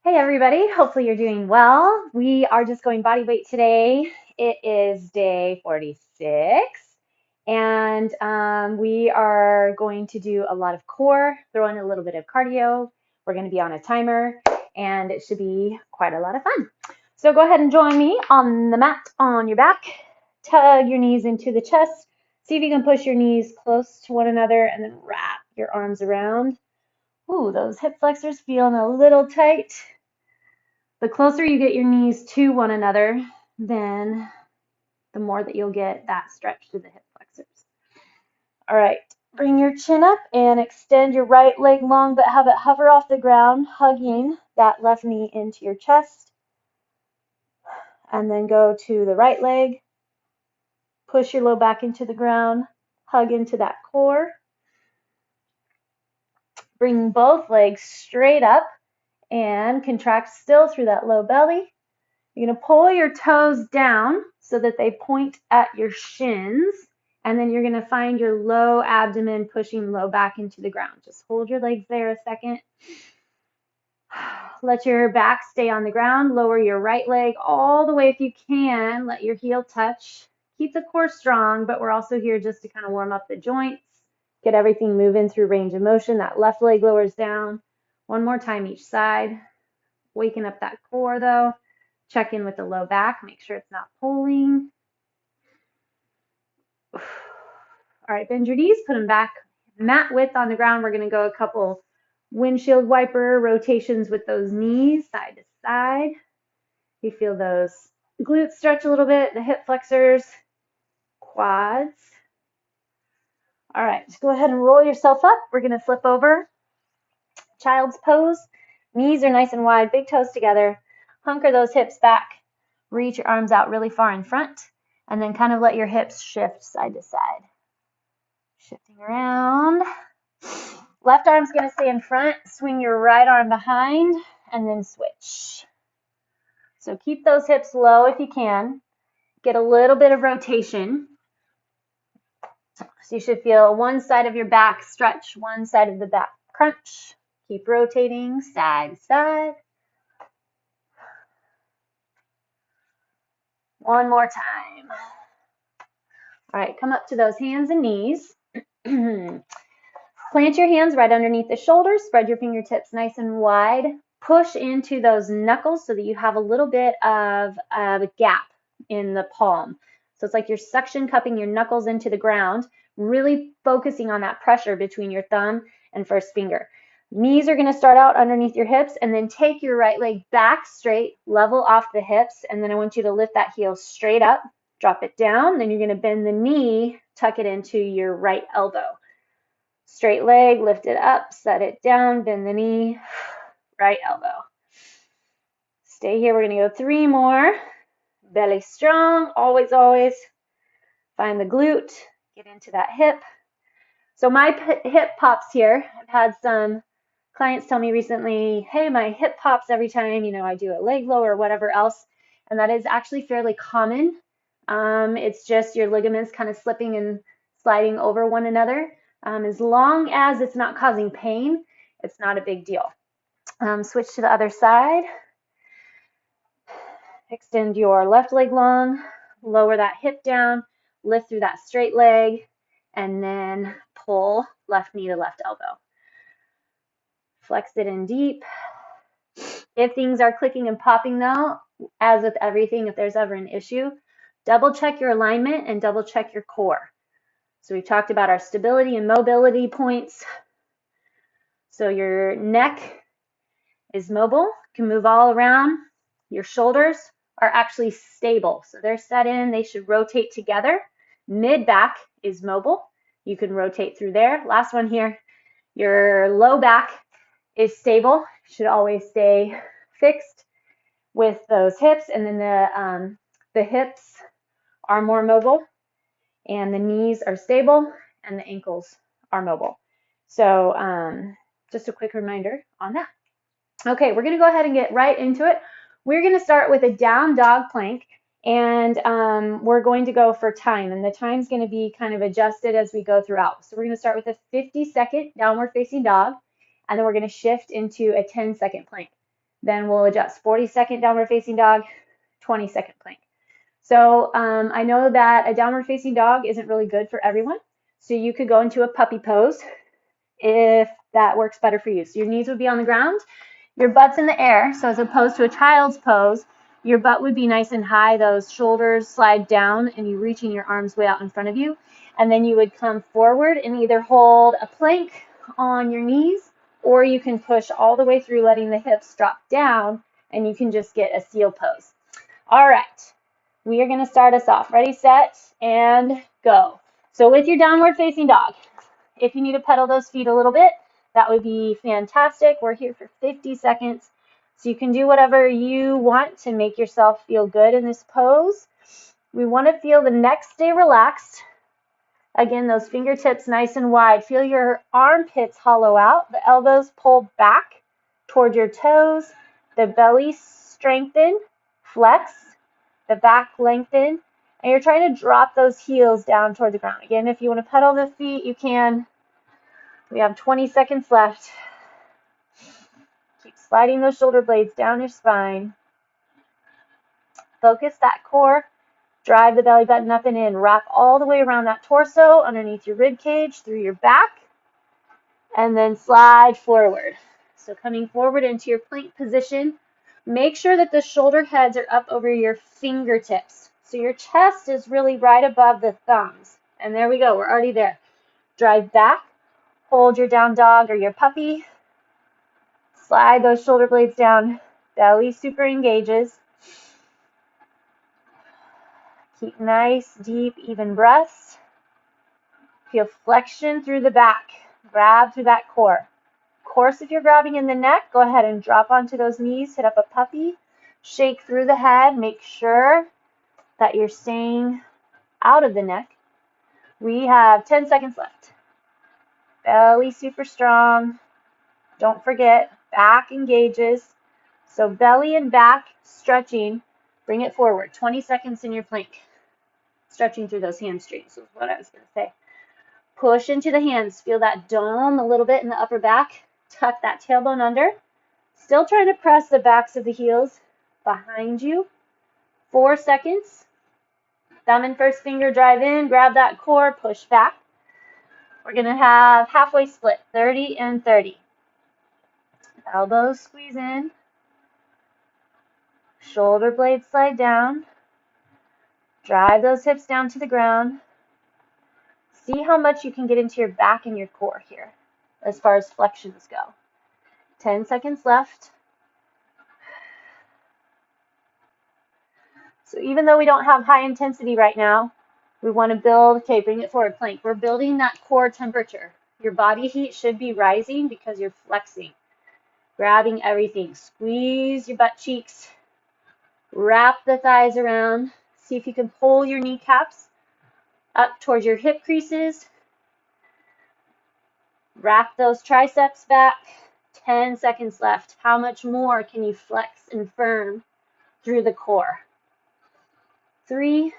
Hey everybody, hopefully you're doing well. We are just going body weight today. It is day 46 and we are going to do a lot of core, throw in a little bit of cardio. We're going to be on a timer and it should be quite a lot of fun. So go ahead and join me on the mat on your back. Tug your knees into the chest. See if you can push your knees close to one another and then wrap your arms around. Ooh, those hip flexors feeling a little tight. The closer you get your knees to one another, then the more that you'll get that stretch to the hip flexors. All right, bring your chin up and extend your right leg long, but have it hover off the ground, hugging that left knee into your chest. And then go to the right leg, push your low back into the ground, hug into that core. Bring both legs straight up and contract still through that low belly. You're going to pull your toes down so that they point at your shins, and then you're going to find your low abdomen pushing low back into the ground. Just hold your legs there a second. Let your back stay on the ground. Lower your right leg all the way if you can. Let your heel touch. Keep the core strong, but we're also here just to kind of warm up the joints, get everything moving through range of motion. That left leg lowers down. One more time each side. Waking up that core though. Check in with the low back, make sure it's not pulling. All right, bend your knees, put them back mat width on the ground. We're going to go a couple windshield wiper rotations with those knees side to side. You feel those glutes stretch a little bit, the hip flexors, quads. All right, just go ahead and roll yourself up. We're going to flip over. Child's pose. Knees are nice and wide, big toes together. Hunker those hips back. Reach your arms out really far in front, and then kind of let your hips shift side to side. Shifting around. Left arm's going to stay in front. Swing your right arm behind, and then switch. So keep those hips low if you can. Get a little bit of rotation. So you should feel one side of your back stretch, one side of the back crunch. Keep rotating side to side. One more time. All right, come up to those hands and knees. Plant your hands right underneath the shoulders. Spread your fingertips nice and wide. Push into those knuckles so that you have a little bit of a gap in the palm. So it's like you're suction cupping your knuckles into the ground, really focusing on that pressure between your thumb and first finger. Knees are going to start out underneath your hips, and then take your right leg back straight, level off the hips, and then I want you to lift that heel straight up, drop it down, then you're going to bend the knee, tuck it into your right elbow. Straight leg, lift it up, set it down, bend the knee, right elbow. Stay here, we're going to go 3 more. Belly strong, always, always. Find the glute, get into that hip. So my hip pops here. I've had some clients tell me recently, hey, my hip pops every time, I do a leg lower or whatever else. And that is actually fairly common. It's just your ligaments kind of slipping and sliding over one another. As long as it's not causing pain, it's not a big deal. Switch to the other side. Extend your left leg long, lower that hip down, lift through that straight leg, and then pull left knee to left elbow. Flex it in deep. If things are clicking and popping though, as with everything, if there's ever an issue, double check your alignment and double check your core. So we talked about our stability and mobility points. So your neck is mobile, can move all around. Your shoulders are actually stable. So they're set in, they should rotate together. Mid back is mobile. You can rotate through there. Last one here, your low back is stable, should always stay fixed with those hips, and then the hips are more mobile, and the knees are stable, and the ankles are mobile. So just a quick reminder on that. Okay, we're going to go ahead and get right into it. We're going to start with a down dog plank, and we're going to go for time, and the time's going to be kind of adjusted as we go throughout. So we're going to start with a 50-second downward facing dog, and then we're going to shift into a 10-second plank. Then we'll adjust 40-second downward facing dog, 20-second plank. So I know that a downward facing dog isn't really good for everyone. So you could go into a puppy pose if that works better for you. So your knees would be on the ground, your butt's in the air. So as opposed to a child's pose, your butt would be nice and high, those shoulders slide down, and you reaching your arms way out in front of you. And then you would come forward and either hold a plank on your knees, or you can push all the way through, letting the hips drop down, and you can just get a seal pose. All right, we are going to start us off. Ready, set, and go. So with your downward facing dog, if you need to pedal those feet a little bit, that would be fantastic. We're here for 50 seconds. So you can do whatever you want to make yourself feel good in this pose. We want to feel the neck stay relaxed. Again, those fingertips nice and wide. Feel your armpits hollow out. The elbows pull back toward your toes. The belly strengthen, flex. The back lengthen. And you're trying to drop those heels down toward the ground. Again, if you want to pedal the feet, you can. We have 20 seconds left. Keep sliding those shoulder blades down your spine. Focus that core. Drive the belly button up and in. Wrap all the way around that torso, underneath your rib cage, through your back, and then slide forward. So coming forward into your plank position, make sure that the shoulder heads are up over your fingertips. So your chest is really right above the thumbs. And there we go. We're already there. Drive back. Hold your down dog or your puppy. Slide those shoulder blades down. Belly super engages. Keep nice, deep, even breaths. Feel flexion through the back. Grab through that core. Of course, if you're grabbing in the neck, go ahead and drop onto those knees. Hit up a puppy. Shake through the head. Make sure that you're staying out of the neck. We have 10 seconds left. Belly super strong. Don't forget, back engages. So belly and back stretching. Bring it forward. 20 seconds in your plank. Stretching through those hamstrings is what I was going to say. Push into the hands. Feel that dome a little bit in the upper back. Tuck that tailbone under. Still trying to press the backs of the heels behind you. 4 seconds. Thumb and first finger drive in. Grab that core. Push back. We're going to have halfway split. 30 and 30. Elbows squeeze in. Shoulder blades slide down. Drive those hips down to the ground. See how much you can get into your back and your core here as far as flexions go. 10 seconds left. So even though we don't have high intensity right now, we want to build, okay, bring it forward, plank. We're building that core temperature. Your body heat should be rising because you're flexing, grabbing everything. Squeeze your butt cheeks. Wrap the thighs around. See if you can pull your kneecaps up towards your hip creases. Wrap those triceps back. 10 seconds left. How much more can you flex and firm through the core? 3,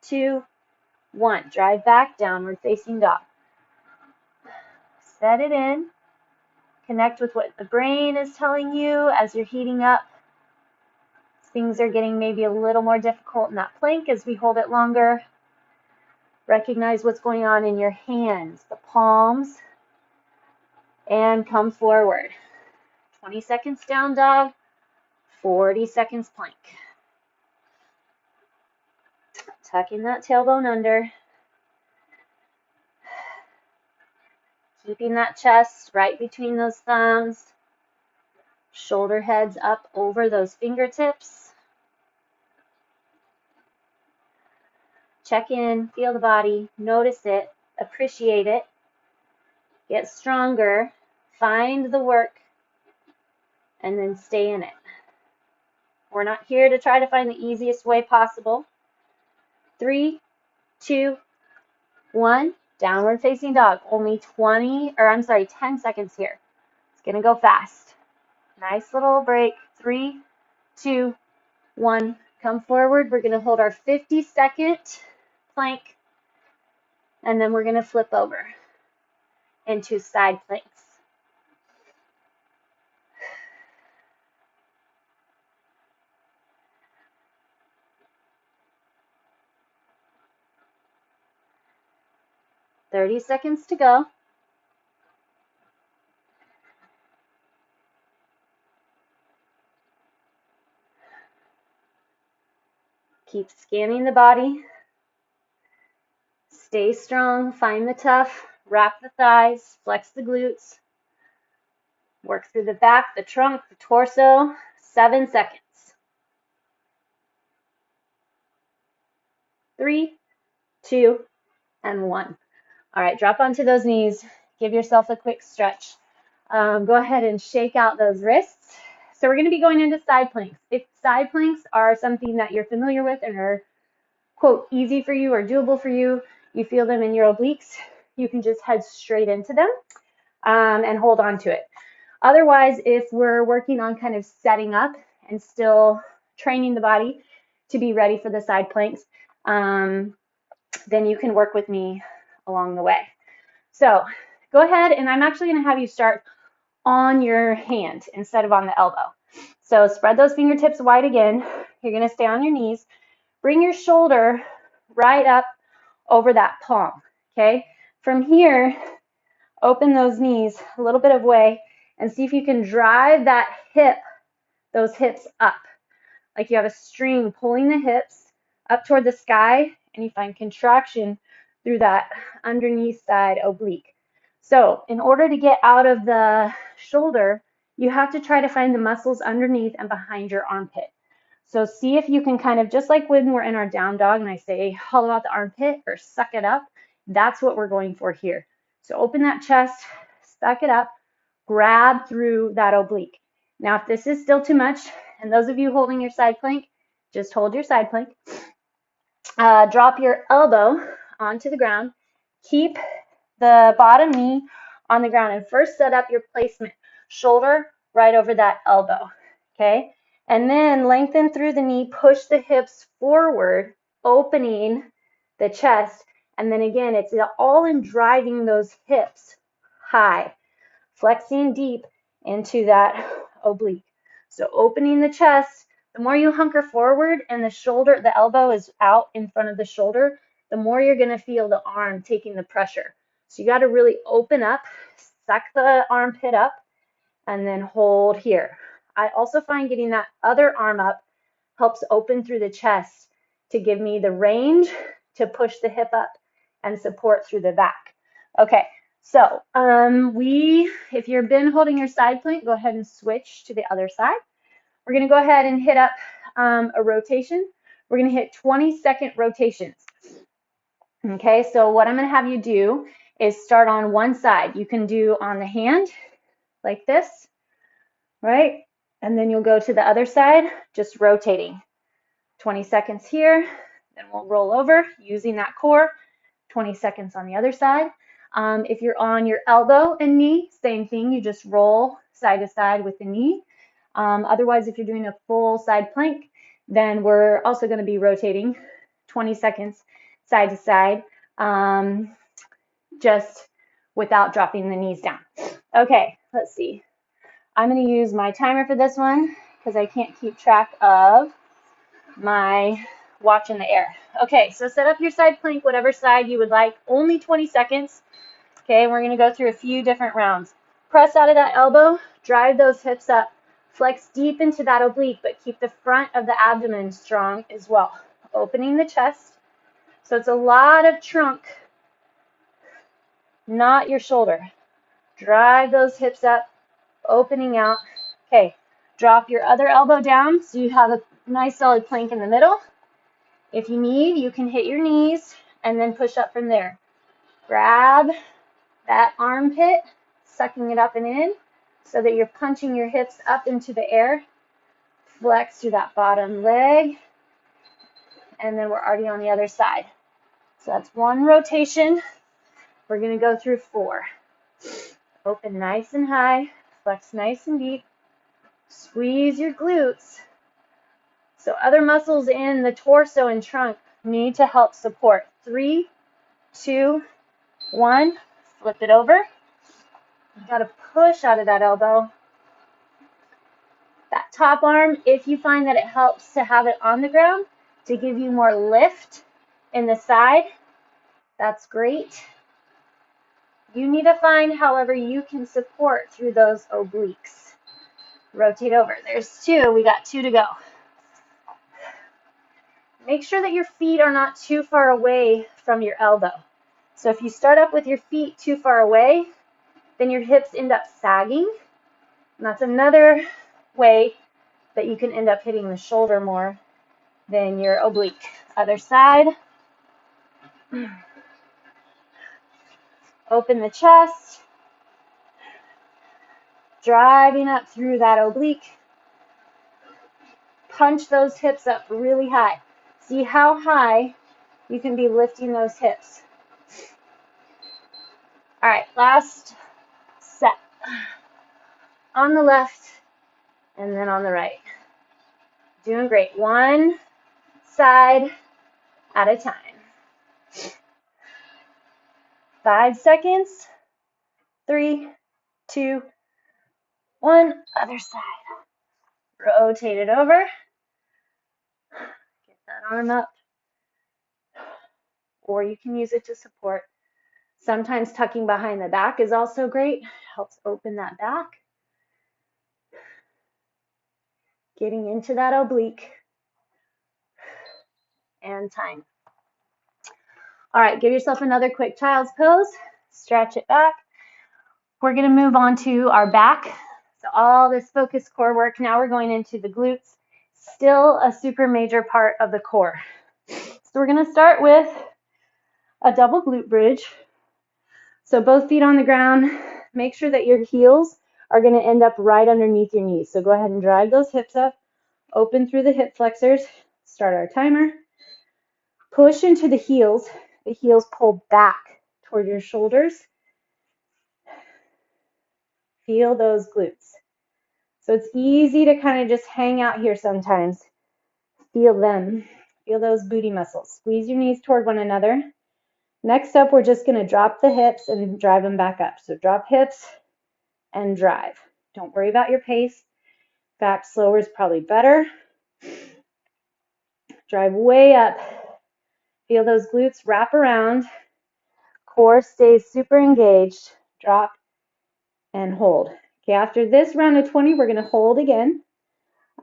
2, 1. Drive back, downward facing dog. Set it in. Connect with what the brain is telling you as you're heating up. Things are getting maybe a little more difficult in that plank as we hold it longer. Recognize what's going on in your hands, the palms, and come forward. 20 seconds down dog, 40 seconds plank. Tucking that tailbone under. Keeping that chest right between those thumbs. Shoulder heads up over those fingertips. Check in, feel the body, notice it, appreciate it. Get stronger, find the work, and then stay in it. We're not here to try to find the easiest way possible. 3, 2, 1, downward facing dog. Only 10 seconds here. It's going to go fast. Nice little break. 3, 2, 1, come forward. We're going to hold our 50-second plank, and then we're going to flip over into side planks. 30 seconds to go. Keep scanning the body. Stay strong, find the tough, wrap the thighs, flex the glutes. Work through the back, the trunk, the torso. 7 seconds. 3, 2, and 1. All right, drop onto those knees. Give yourself a quick stretch. Go ahead and shake out those wrists. So we're going to be going into side planks. If side planks are something that you're familiar with and are, quote, easy for you or doable for you, you feel them in your obliques, you can just head straight into them and hold on to it. Otherwise, if we're working on kind of setting up and still training the body to be ready for the side planks, then you can work with me along the way. So go ahead, and I'm actually going to have you start on your hand instead of on the elbow. So spread those fingertips wide again. You're going to stay on your knees. Bring your shoulder right up over that palm, okay? From here, open those knees a little bit of way and see if you can drive that hip, those hips up. Like you have a string pulling the hips up toward the sky, and you find contraction through that underneath side oblique. So in order to get out of the shoulder, you have to try to find the muscles underneath and behind your armpit. So see if you can kind of, just like when we're in our down dog and I say hollow out the armpit or suck it up, that's what we're going for here. So open that chest, suck it up, grab through that oblique. Now, if this is still too much, and those of you holding your side plank, just hold your side plank. Drop your elbow onto the ground. Keep the bottom knee on the ground and first set up your placement. Shoulder right over that elbow, okay? And then lengthen through the knee, push the hips forward, opening the chest. And then again, it's all in driving those hips high, flexing deep into that oblique. So opening the chest, the more you hunker forward and the shoulder, the elbow is out in front of the shoulder, the more you're going to feel the arm taking the pressure. So you got to really open up, suck the armpit up, and then hold here. I also find getting that other arm up helps open through the chest to give me the range to push the hip up and support through the back. Okay, so if you've been holding your side plank, go ahead and switch to the other side. We're going to go ahead and hit up a rotation. We're going to hit 20-second rotations. Okay, so what I'm going to have you do is start on one side. You can do on the hand like this, right? And then you'll go to the other side, just rotating. 20 seconds here, then we'll roll over using that core. 20 seconds on the other side. If you're on your elbow and knee, same thing, you just roll side to side with the knee. Otherwise, if you're doing a full side plank, then we're also going to be rotating 20 seconds side to side, just without dropping the knees down. Okay, let's see. I'm going to use my timer for this one because I can't keep track of my watch in the air. Okay, so set up your side plank, whatever side you would like, only 20 seconds. Okay, we're going to go through a few different rounds. Press out of that elbow, drive those hips up, flex deep into that oblique, but keep the front of the abdomen strong as well. Opening the chest. So it's a lot of trunk, not your shoulder. Drive those hips up, opening out. Okay, drop your other elbow down so you have a nice solid plank in the middle. If you need, you can hit your knees and then push up from there. Grab that armpit, sucking it up and in so that you're punching your hips up into the air. Flex through that bottom leg. And then we're already on the other side. So that's one rotation. We're going to go through 4. Open nice and high. Flex nice and deep. Squeeze your glutes. So other muscles in the torso and trunk need to help support. 3, 2, 1. Flip it over. You got to push out of that elbow. That top arm, if you find that it helps to have it on the ground to give you more lift in the side, that's great. You need to find however you can support through those obliques. Rotate over. There's 2. We got 2 to go. Make sure that your feet are not too far away from your elbow. So if you start up with your feet too far away, then your hips end up sagging. And that's another way that you can end up hitting the shoulder more than your oblique. Other side. Open the chest. Driving up through that oblique. Punch those hips up really high. See how high you can be lifting those hips. All right, last set. On the left and then on the right. Doing great. One side at a time. 5 seconds. 3, 2, 1. Other side. Rotate it over. Get that arm up. Or you can use it to support. Sometimes tucking behind the back is also great. Helps open that back. Getting into that oblique. And time. All right, give yourself another quick child's pose. Stretch it back. We're going to move on to our back. So all this focused core work. Now we're going into the glutes. Still a super major part of the core. So we're going to start with a double glute bridge. So both feet on the ground. Make sure that your heels are going to end up right underneath your knees. So go ahead and drive those hips up. Open through the hip flexors. Start our timer. Push into the heels. The heels pull back toward your shoulders. Feel those glutes. So it's easy to kind of just hang out here sometimes. Feel them. Feel those booty muscles. Squeeze your knees toward one another. Next up, we're just going to drop the hips and drive them back up. So drop hips and drive. Don't worry about your pace. In fact, slower is probably better. Drive way up. Feel those glutes wrap around. Core stays super engaged. Drop and hold. Okay, after this round of 20, we're going to hold again.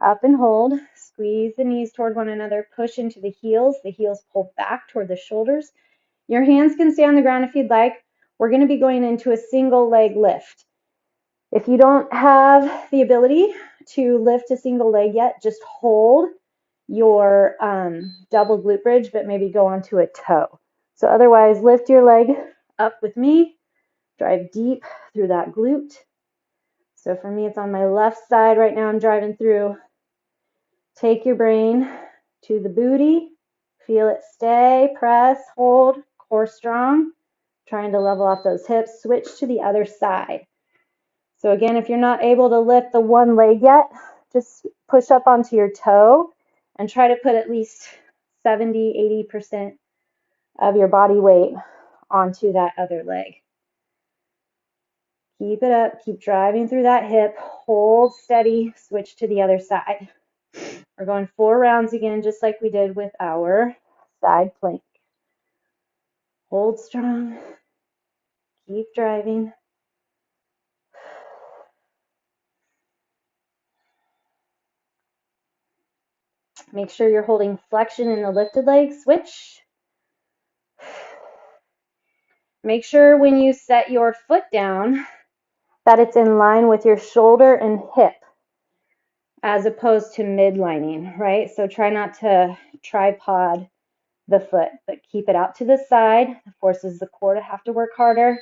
Up and hold. Squeeze the knees toward one another. Push into the heels. The heels pull back toward the shoulders. Your hands can stay on the ground if you'd like. We're going to be going into a single leg lift. If you don't have the ability to lift a single leg yet, just hold your double glute bridge, but maybe go onto a toe. So otherwise, lift your leg up with me. Drive deep through that glute. So for me, it's on my left side right now. I'm driving through. Take your brain to the booty. Feel it stay, press, hold, core strong. Trying to level off those hips. Switch to the other side. So again, if you're not able to lift the one leg yet, just push up onto your toe and try to put at least 70, 80% of your body weight onto that other leg. Keep it up. Keep driving through that hip. Hold steady. Switch to the other side. We're going 4 rounds again, just like we did with our side plank. Hold strong. Keep driving. Make sure you're holding flexion in the lifted leg. Switch. Make sure when you set your foot down that it's in line with your shoulder and hip as opposed to midlining, right? So try not to tripod the foot, but keep it out to the side. It forces the core to have to work harder.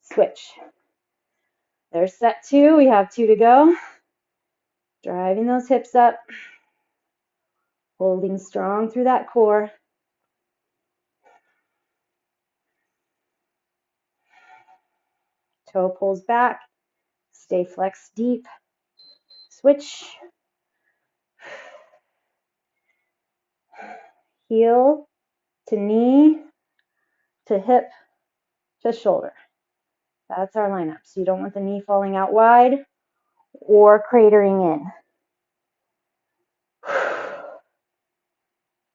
Switch. There's set 2. We have 2 to go. Driving those hips up. Holding strong through that core. Toe pulls back. Stay flexed deep. Switch. Heel to knee to hip to shoulder. That's our lineup. So you don't want the knee falling out wide or cratering in.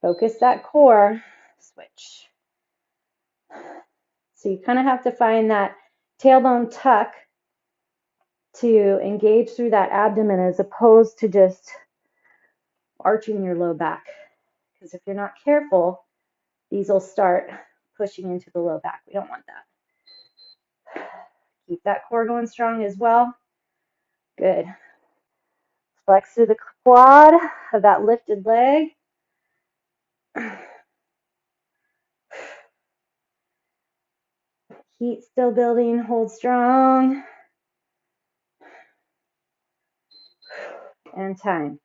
Focus that core. Switch. So you kind of have to find that tailbone tuck to engage through that abdomen as opposed to just arching your low back. Because if you're not careful, these will start pushing into the low back. We don't want that. Keep that core going strong as well. Good. Flex through the quad of that lifted leg. Heat still building. Hold strong. And time.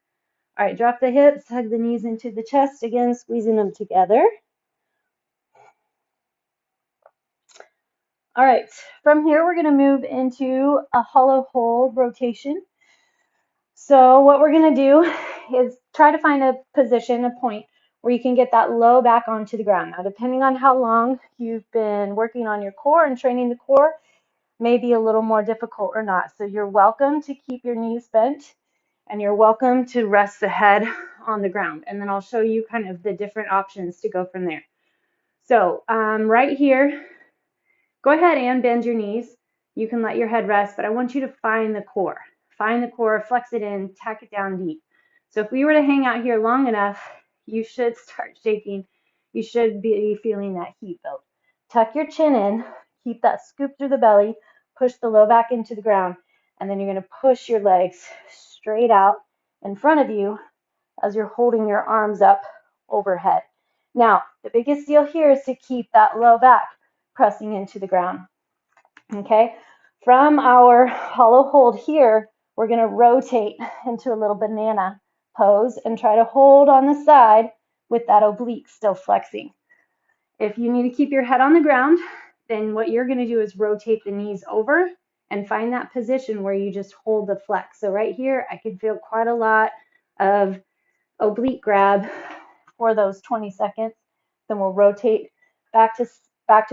All right, drop the hips, hug the knees into the chest again, squeezing them together. All right, from here we're going to move into a hollow hold rotation. So what we're going to do is try to find a position, a point where you can get that low back onto the ground. Now, depending on how long you've been working on your core and training the core, may be a little more difficult or not. So you're welcome to keep your knees bent and you're welcome to rest the head on the ground. And then I'll show you kind of the different options to go from there. So right here, go ahead and bend your knees. You can let your head rest, but I want you to find the core. Find the core, flex it in, tack it down deep. So if we were to hang out here long enough, you should start shaking. You should be feeling that heat build. Tuck your chin in, keep that scoop through the belly, push the low back into the ground, and then you're going to push your legs straight out in front of you as you're holding your arms up overhead. Now, the biggest deal here is to keep that low back pressing into the ground. Okay, from our hollow hold here, we're going to rotate into a little banana pose and try to hold on the side with that oblique still flexing. If you need to keep your head on the ground, then what you're going to do is rotate the knees over and find that position where you just hold the flex. So right here, I can feel quite a lot of oblique grab for those 20 seconds. Then we'll rotate back to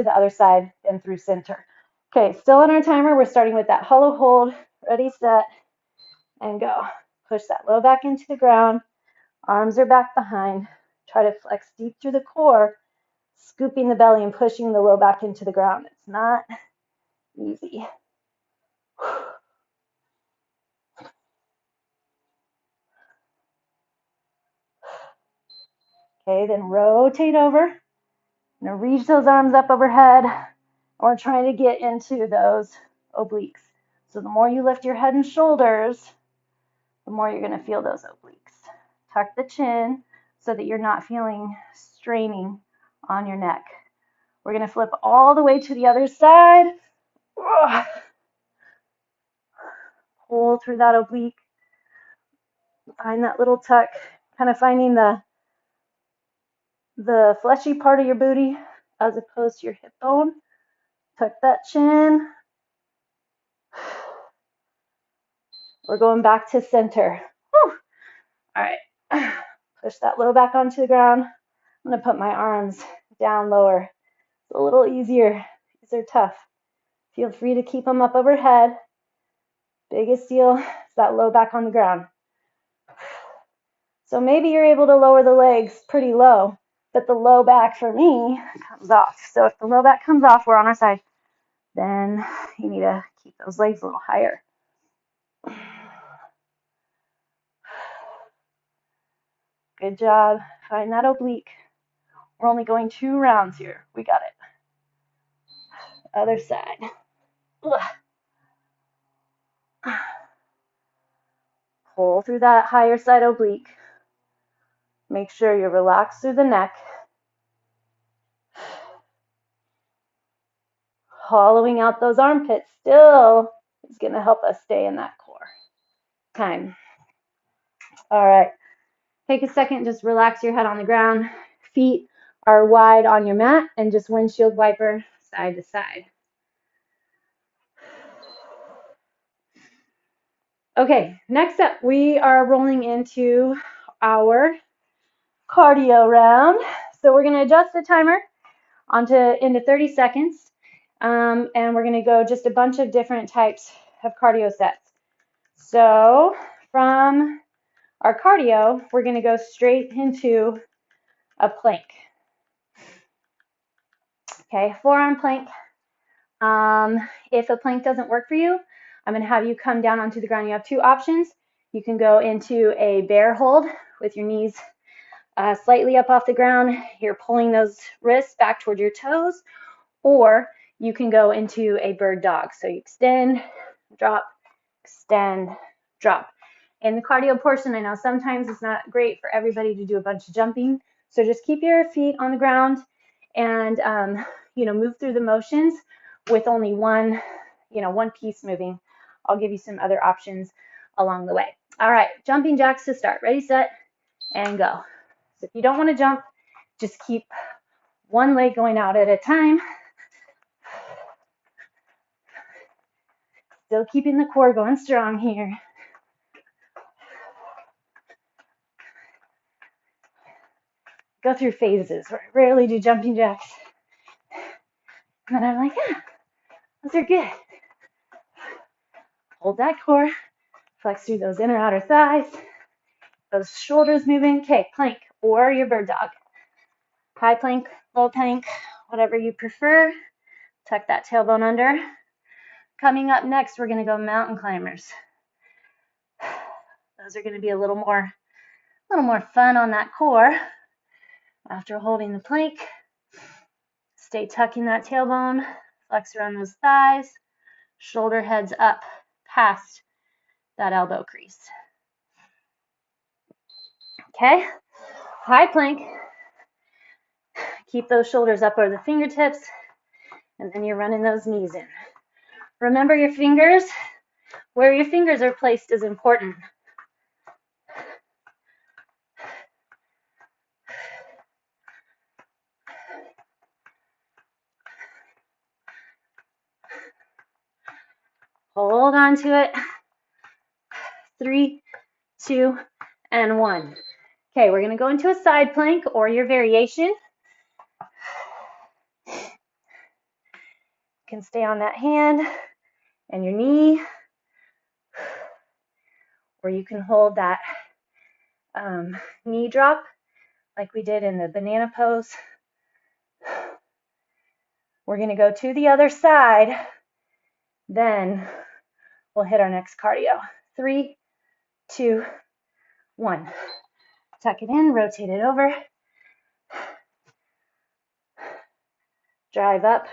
the other side and through center. Okay, still on our timer, we're starting with that hollow hold. Ready, set, and go. Push that low back into the ground. Arms are back behind. Try to flex deep through the core, scooping the belly and pushing the low back into the ground. It's not easy. Okay, then rotate over. Now reach those arms up overhead. We're trying to get into those obliques. So the more you lift your head and shoulders, the more you're going to feel those obliques. Tuck the chin so that you're not feeling straining on your neck. We're going to flip all the way to the other side. Pull through that oblique. Find that little tuck, kind of finding the fleshy part of your booty as opposed to your hip bone. Tuck that chin. We're going back to center. Whew. All right. Push that low back onto the ground. I'm going to put my arms down lower. It's a little easier. These are tough. Feel free to keep them up overhead. Biggest deal is that low back on the ground. So maybe you're able to lower the legs pretty low, but the low back for me comes off. So if the low back comes off, we're on our side, then you need to keep those legs a little higher. Good job. Find that oblique. We're only going 2 rounds here. We got it. Other side. Pull through that higher side oblique. Make sure you're relaxed through the neck. Hollowing out those armpits still is going to help us stay in that core. Time. All right. Take a second, just relax your head on the ground. Feet are wide on your mat and just windshield wiper side to side. Okay, next up, we are rolling into our cardio round. So we're going to adjust the timer into 30 seconds, and we're going to go just a bunch of different types of cardio sets. So from our cardio, we're going to go straight into a plank. Okay, forearm plank. If a plank doesn't work for you, I'm going to have you come down onto the ground. You have two options. You can go into a bear hold with your knees slightly up off the ground. You're pulling those wrists back toward your toes, or you can go into a bird dog. So you extend, drop, extend, drop. In the cardio portion, I know sometimes it's not great for everybody to do a bunch of jumping. So just keep your feet on the ground and, move through the motions with only one piece moving. I'll give you some other options along the way. All right, jumping jacks to start. Ready, set, and go. So if you don't want to jump, just keep one leg going out at a time. Still keeping the core going strong here. Go through phases where I rarely do jumping jacks. And then I'm like, yeah, those are good. Hold that core. Flex through those inner outer thighs. Those shoulders moving. Okay, plank or your bird dog. High plank, low plank, whatever you prefer. Tuck that tailbone under. Coming up next, we're going to go mountain climbers. Those are going to be a little more fun on that core. After holding the plank, stay tucking that tailbone, flex around those thighs, shoulder heads up past that elbow crease. Okay, high plank. Keep those shoulders up over the fingertips, and then you're running those knees in. Remember your fingers. Where your fingers are placed is important. Hold on to it. 3, 2, and 1. Okay, we're going to go into a side plank or your variation. You can stay on that hand and your knee, or you can hold that knee drop like we did in the banana pose. We're going to go to the other side, then we'll hit our next cardio. 3, 2, 1. Tuck it in, rotate it over. Drive up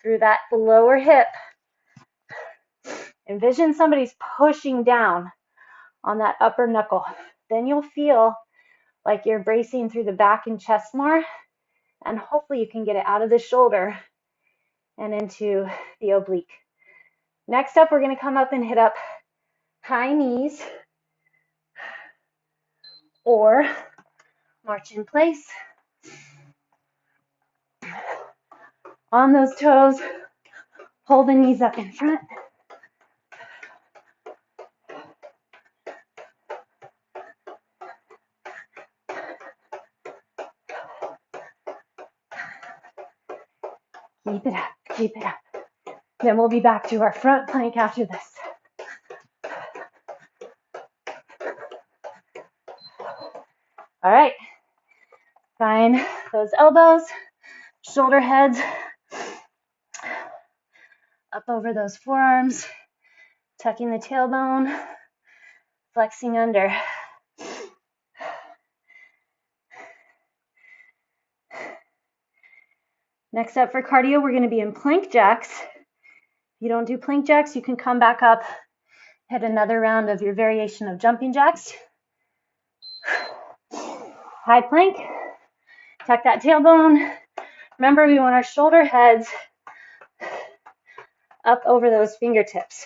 through that lower hip. Envision somebody's pushing down on that upper knuckle. Then you'll feel like you're bracing through the back and chest more, and hopefully you can get it out of the shoulder and into the oblique. Next up, we're going to come up and hit up high knees or march in place. On those toes, hold the knees up in front. Keep it up, keep it up. Then we'll be back to our front plank after this. All right, find those elbows, shoulder heads, up over those forearms, tucking the tailbone, flexing under. Next up for cardio, we're going to be in plank jacks. If you don't do plank jacks, you can come back up, hit another round of your variation of jumping jacks. High plank, tuck that tailbone. Remember, we want our shoulder heads up over those fingertips.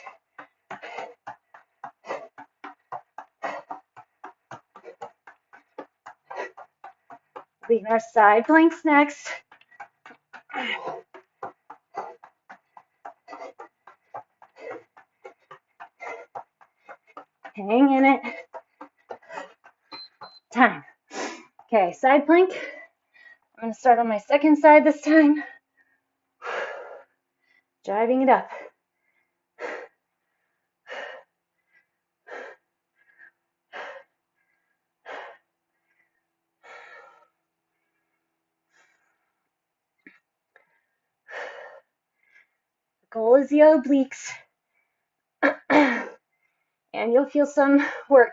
Leave our side planks next. Hang in it. Time. Okay, side plank. I'm going to start on my second side this time. Driving it up. Goal is the obliques. And you'll feel some work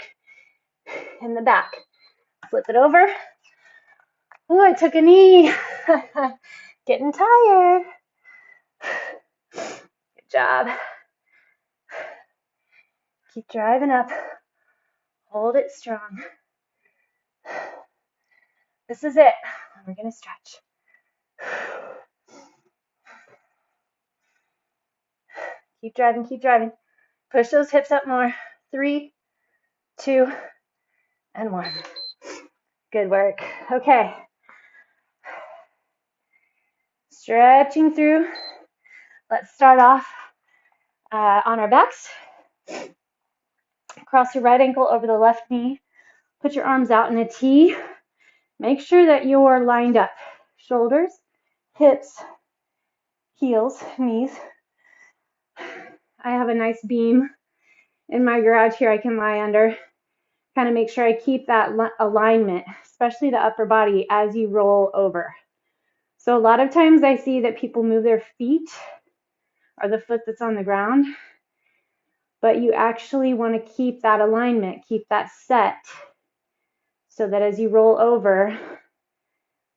in the back. Flip it over. Oh, I took a knee. Getting tired. Good job. Keep driving up. Hold it strong. This is it. We're going to stretch. Keep driving, keep driving. Push those hips up more. 3, 2, and 1. Good work. Okay. Stretching through. Let's start off on our backs. Cross your right ankle over the left knee. Put your arms out in a T. Make sure that you're lined up. Shoulders, hips, heels, knees. I have a nice beam in my garage here I can lie under. Kind of make sure I keep that alignment, especially the upper body as you roll over. So a lot of times I see that people move their feet or the foot that's on the ground, but you actually want to keep that alignment, keep that set, so that as you roll over,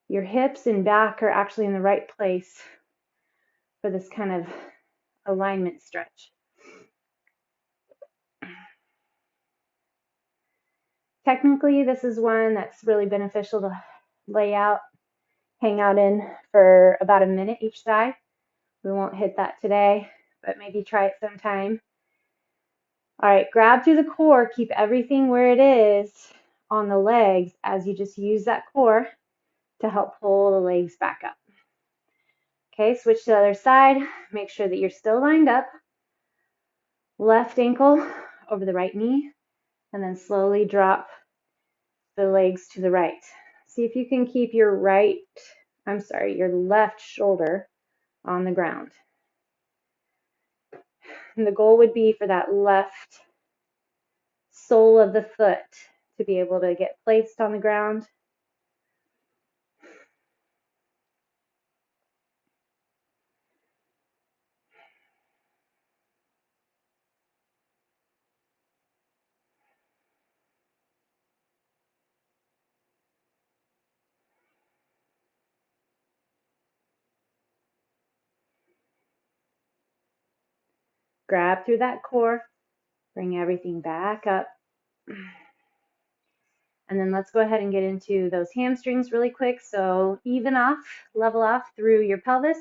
your hips and back are actually in the right place for this kind of alignment stretch. Technically, this is one that's really beneficial to lay out, hang out in for about a minute each side. We won't hit that today, but maybe try it sometime. All right, grab through the core, keep everything where it is on the legs as you just use that core to help pull the legs back up. Okay, switch to the other side. Make sure that you're still lined up. Left ankle over the right knee, and then slowly drop the legs to the right. See if you can keep your left shoulder on the ground. And the goal would be for that left sole of the foot to be able to get placed on the ground. Grab through that core, bring everything back up. And then let's go ahead and get into those hamstrings really quick. So even off, level off through your pelvis.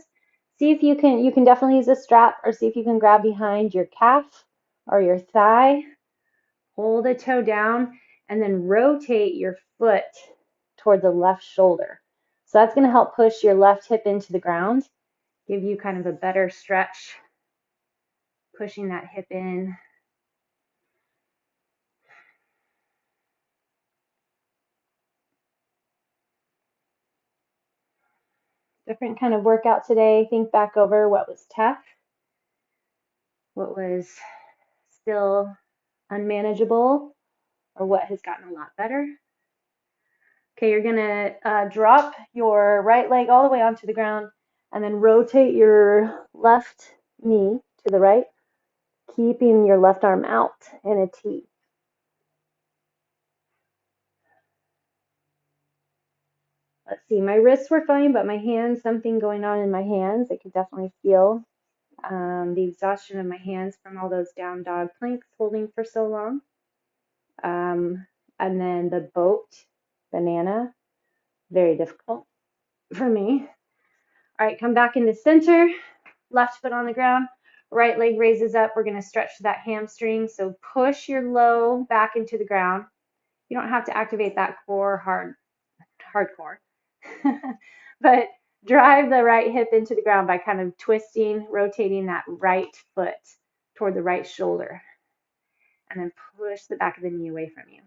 See if you can definitely use a strap, or see if you can grab behind your calf or your thigh. Hold a toe down and then rotate your foot toward the left shoulder. So that's going to help push your left hip into the ground, give you kind of a better stretch, pushing that hip in. Different kind of workout today. Think back over what was tough, what was still unmanageable, or what has gotten a lot better. Okay, you're gonna drop your right leg all the way onto the ground and then rotate your left knee to the right, keeping your left arm out in a T. Let's see, my wrists were fine, but my hands, something going on in my hands. I could definitely feel the exhaustion of my hands from all those down dog planks holding for so long. And then the boat, banana, very difficult for me. All right, come back into center, left foot on the ground, right leg raises up. We're going to stretch that hamstring. So push your low back into the ground. You don't have to activate that core hardcore, but drive the right hip into the ground by kind of twisting, rotating that right foot toward the right shoulder, and then push the back of the knee away from you.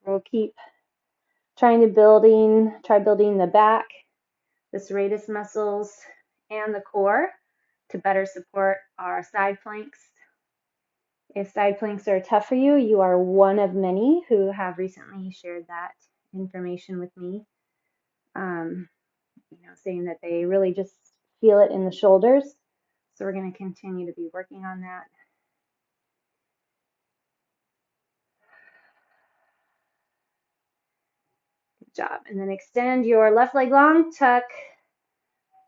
We'll keep try building the back, the serratus muscles, and the core to better support our side planks. If side planks are tough for you, you are one of many who have recently shared that information with me. saying that they really just feel it in the shoulders. So we're going to continue to be working on that. Good job. And then extend your left leg long, tuck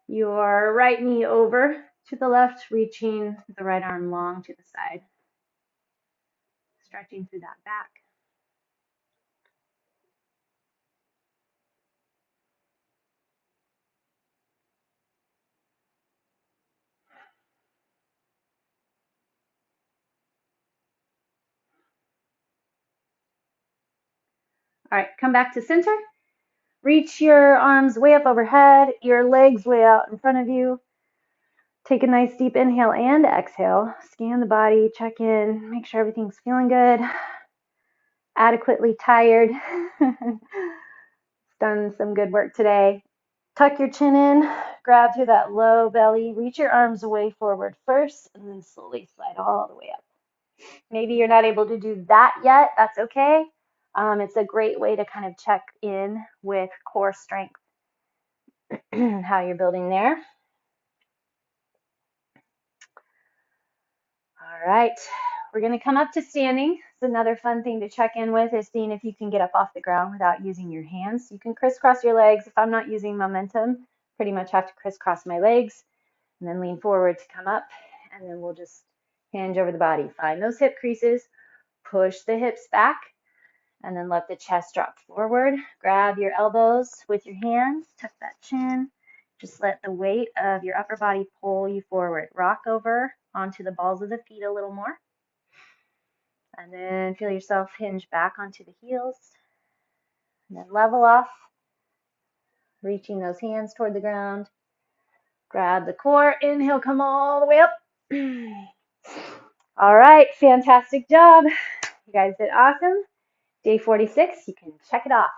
your right knee over to the left, reaching the right arm long to the side, stretching through that back. All right, come back to center. Reach your arms way up overhead, your legs way out in front of you. Take a nice deep inhale and exhale. Scan the body, check in, make sure everything's feeling good, adequately tired. Done some good work today. Tuck your chin in, grab through that low belly, reach your arms away forward first, and then slowly slide all the way up. Maybe you're not able to do that yet, that's okay. It's a great way to kind of check in with core strength, how you're building there. All right, we're going to come up to standing. It's another fun thing to check in with is seeing if you can get up off the ground without using your hands. You can crisscross your legs. If I'm not using momentum, pretty much have to crisscross my legs and then lean forward to come up, and then we'll just hinge over the body. Find those hip creases, push the hips back, and then let the chest drop forward. Grab your elbows with your hands, tuck that chin. Just let the weight of your upper body pull you forward. Rock over onto the balls of the feet a little more. And then feel yourself hinge back onto the heels. And then level off, reaching those hands toward the ground. Grab the core. Inhale, come all the way up. All right, fantastic job. You guys did awesome. Day 46, you can check it off.